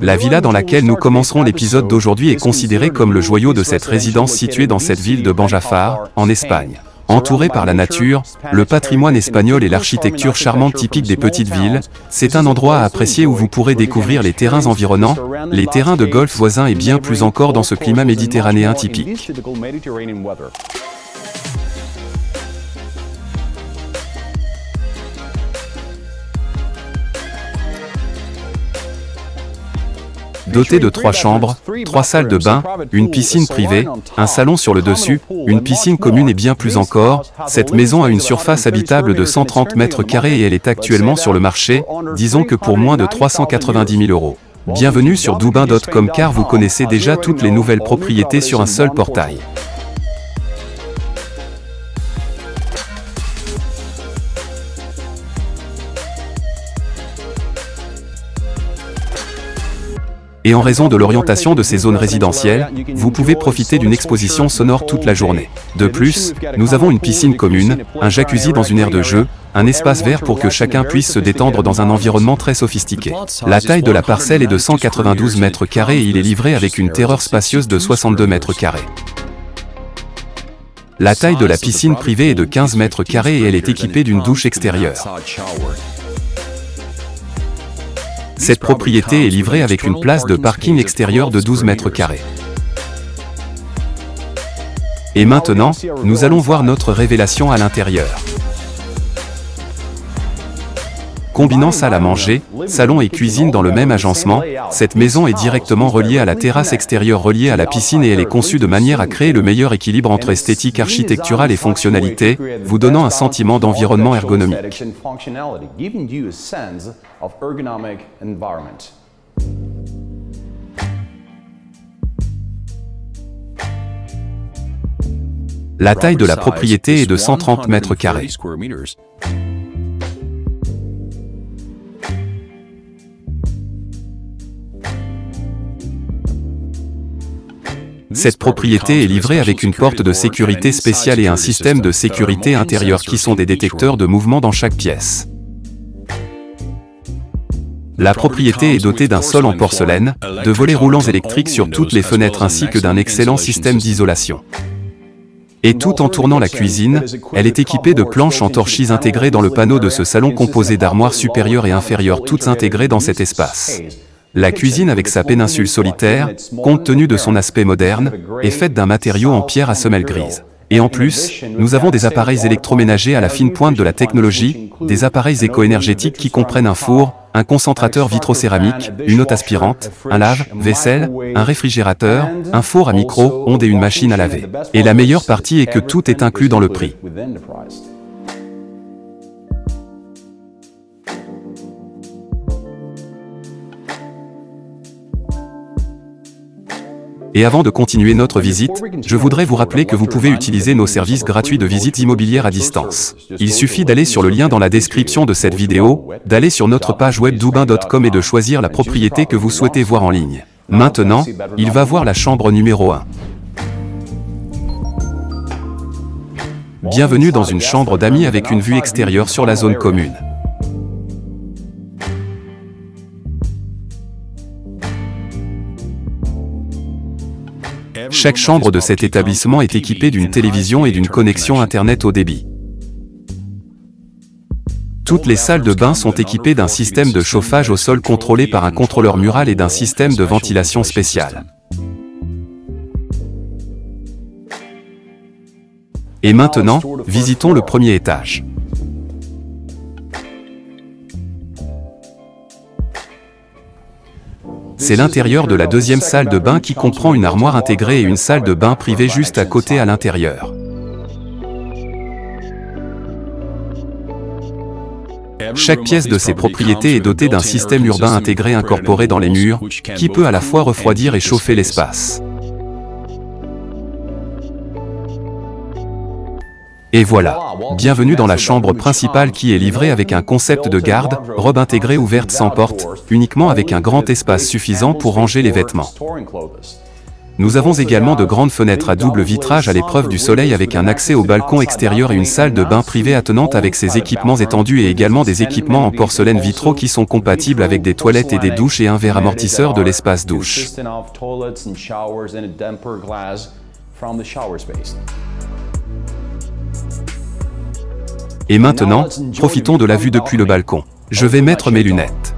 La villa dans laquelle nous commencerons l'épisode d'aujourd'hui est considérée comme le joyau de cette résidence située dans cette ville de Banjafar, en Espagne. Entourée par la nature, le patrimoine espagnol et l'architecture charmante typique des petites villes, c'est un endroit à apprécier où vous pourrez découvrir les terrains environnants, les terrains de golf voisins et bien plus encore dans ce climat méditerranéen typique. Doté de 3 chambres, 3 salles de bain, une piscine privée, un salon sur le dessus, une piscine commune et bien plus encore, cette maison a une surface habitable de 130 mètres carrés et elle est actuellement sur le marché, disons que pour moins de 390 000 €. Bienvenue sur doubin.com car vous connaissez déjà toutes les nouvelles propriétés sur un seul portail. Et en raison de l'orientation de ces zones résidentielles, vous pouvez profiter d'une exposition sonore toute la journée. De plus, nous avons une piscine commune, un jacuzzi dans une aire de jeu, un espace vert pour que chacun puisse se détendre dans un environnement très sophistiqué. La taille de la parcelle est de 192 mètres carrés et il est livré avec une terreur spacieuse de 62 mètres carrés. La taille de la piscine privée est de 15 mètres carrés et elle est équipée d'une douche extérieure. Cette propriété est livrée avec une place de parking extérieur de 12 mètres carrés. Et maintenant, nous allons voir notre révélation à l'intérieur. Combinant salle à manger, salon et cuisine dans le même agencement, cette maison est directement reliée à la terrasse extérieure reliée à la piscine et elle est conçue de manière à créer le meilleur équilibre entre esthétique architecturale et fonctionnalité, vous donnant un sentiment d'environnement ergonomique. La taille de la propriété est de 130 mètres carrés. Cette propriété est livrée avec une porte de sécurité spéciale et un système de sécurité intérieure qui sont des détecteurs de mouvement dans chaque pièce. La propriété est dotée d'un sol en porcelaine, de volets roulants électriques sur toutes les fenêtres ainsi que d'un excellent système d'isolation. Et tout en tournant la cuisine, elle est équipée de planches en torchis intégrées dans le panneau de ce salon composé d'armoires supérieures et inférieures toutes intégrées dans cet espace. La cuisine avec sa péninsule solitaire, compte tenu de son aspect moderne, est faite d'un matériau en pierre à semelle grise. Et en plus, nous avons des appareils électroménagers à la fine pointe de la technologie, des appareils éco-énergétiques qui comprennent un four, un concentrateur vitrocéramique, une hotte aspirante, un lave-vaisselle, un réfrigérateur, un four à micro-ondes et une machine à laver. Et la meilleure partie est que tout est inclus dans le prix. Et avant de continuer notre visite, je voudrais vous rappeler que vous pouvez utiliser nos services gratuits de visite immobilière à distance. Il suffit d'aller sur le lien dans la description de cette vidéo, d'aller sur notre page web doubin.com et de choisir la propriété que vous souhaitez voir en ligne. Maintenant, il va voir la chambre numéro 1. Bienvenue dans une chambre d'amis avec une vue extérieure sur la zone commune. Chaque chambre de cet établissement est équipée d'une télévision et d'une connexion Internet haut débit. Toutes les salles de bain sont équipées d'un système de chauffage au sol contrôlé par un contrôleur mural et d'un système de ventilation spécial. Et maintenant, visitons le premier étage. C'est l'intérieur de la deuxième salle de bain qui comprend une armoire intégrée et une salle de bain privée juste à côté à l'intérieur. Chaque pièce de ces propriétés est dotée d'un système urbain intégré incorporé dans les murs, qui peut à la fois refroidir et chauffer l'espace. Et voilà, bienvenue dans la chambre principale qui est livrée avec un concept de garde-robe intégrée ouverte sans porte, uniquement avec un grand espace suffisant pour ranger les vêtements. Nous avons également de grandes fenêtres à double vitrage à l'épreuve du soleil avec un accès au balcon extérieur et une salle de bain privée attenante avec ses équipements étendus et également des équipements en porcelaine vitraux qui sont compatibles avec des toilettes et des douches et un verre amortisseur de l'espace douche. Et maintenant, profitons de la vue depuis le balcon. Je vais mettre mes lunettes.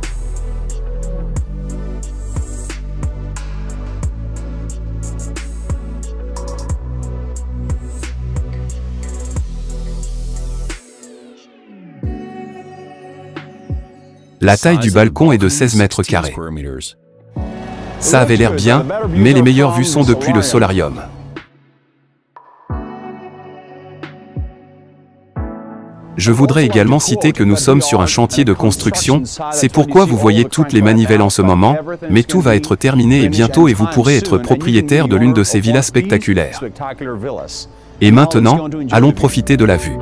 La taille du balcon est de 16 mètres carrés. Ça avait l'air bien, mais les meilleures vues sont depuis le solarium. Je voudrais également citer que nous sommes sur un chantier de construction, c'est pourquoi vous voyez toutes les manivelles en ce moment, mais tout va être terminé et bientôt et vous pourrez être propriétaire de l'une de ces villas spectaculaires. Et maintenant, allons profiter de la vue.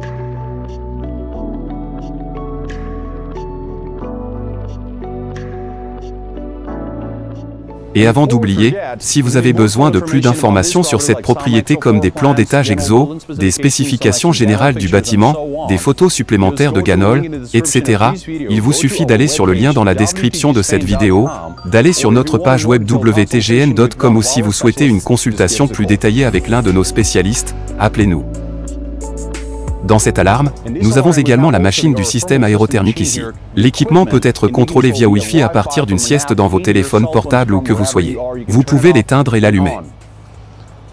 Et avant d'oublier, si vous avez besoin de plus d'informations sur cette propriété comme des plans d'étage exo, des spécifications générales du bâtiment, des photos supplémentaires de Ganol, etc., il vous suffit d'aller sur le lien dans la description de cette vidéo, d'aller sur notre page web wtgn.com ou si vous souhaitez une consultation plus détaillée avec l'un de nos spécialistes, appelez-nous. Dans cette alarme, nous avons également la machine du système aérothermique ici. L'équipement peut être contrôlé via Wi-Fi à partir d'une sieste dans vos téléphones portables où que vous soyez. Vous pouvez l'éteindre et l'allumer.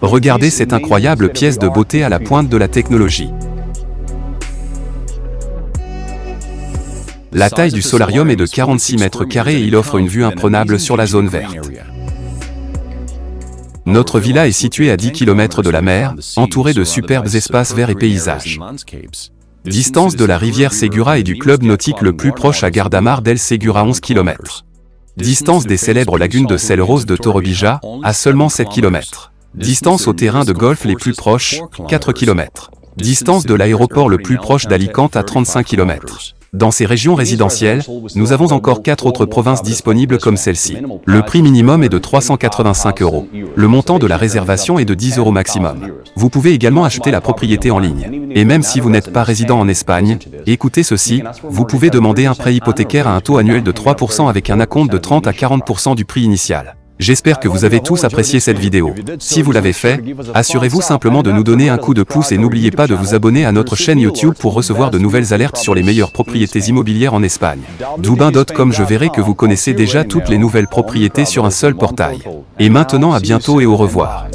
Regardez cette incroyable pièce de beauté à la pointe de la technologie. La taille du solarium est de 46 mètres carrés et il offre une vue imprenable sur la zone verte. Notre villa est située à 10 km de la mer, entourée de superbes espaces verts et paysages. Distance de la rivière Segura et du club nautique le plus proche à Gardamar del Segura 11 km. Distance des célèbres lagunes de sel rose de Torrevieja, à seulement 7 km. Distance aux terrains de golf les plus proches, 4 km. Distance de l'aéroport le plus proche d'Alicante à 35 km. Dans ces régions résidentielles, nous avons encore 4 autres provinces disponibles comme celle-ci. Le prix minimum est de 385 €. Le montant de la réservation est de 10 € maximum. Vous pouvez également acheter la propriété en ligne. Et même si vous n'êtes pas résident en Espagne, écoutez ceci, vous pouvez demander un prêt hypothécaire à un taux annuel de 3% avec un acompte de 30 à 40% du prix initial. J'espère que vous avez tous apprécié cette vidéo. Si vous l'avez fait, assurez-vous simplement de nous donner un coup de pouce et n'oubliez pas de vous abonner à notre chaîne YouTube pour recevoir de nouvelles alertes sur les meilleures propriétés immobilières en Espagne. Dubin.com. Je verrai que vous connaissez déjà toutes les nouvelles propriétés sur un seul portail. Et maintenant à bientôt et au revoir.